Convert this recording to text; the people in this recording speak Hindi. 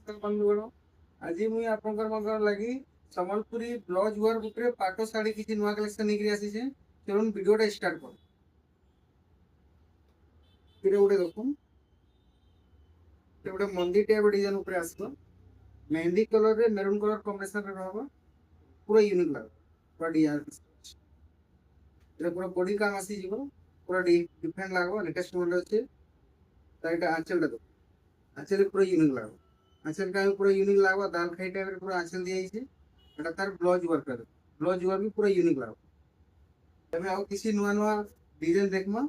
नमस्कार बंधुगण। आज मुई आपनकर लगी संबलपुरी ब्लाउज वर्क उपरे पाटो साड़ी किसी नुआ कलेक्शन लेकर आसी छे। चलून वीडियोटा स्टार्ट कर। फिर गोटे देखुन गोटे मंदी टाइप डिजाइन उपरे आसबो। मेहंदी कलर रे मेरून कलर कॉम्बिनेशन रे रहबो। पूरा यूनिक लागो। पूरा डिजाइन रे पूरा बॉडी काम आसी जीवो। पूरा डिफरेंट लागो। लेटेस्ट मॉडल अछि। ताइटा आंचल देखो। आंचल पूरा यूनिक लागो। आंचल का पूरा यूनिक लागो। दाल खाई टाइप रे पूरा आंचल दिया छे। एटा तार ब्लाउज वर्क कर। ब्लाउज वर्क भी पूरा यूनिक लागो। तमे आउ किसी नुआ नुआ डिजाइन देखमा।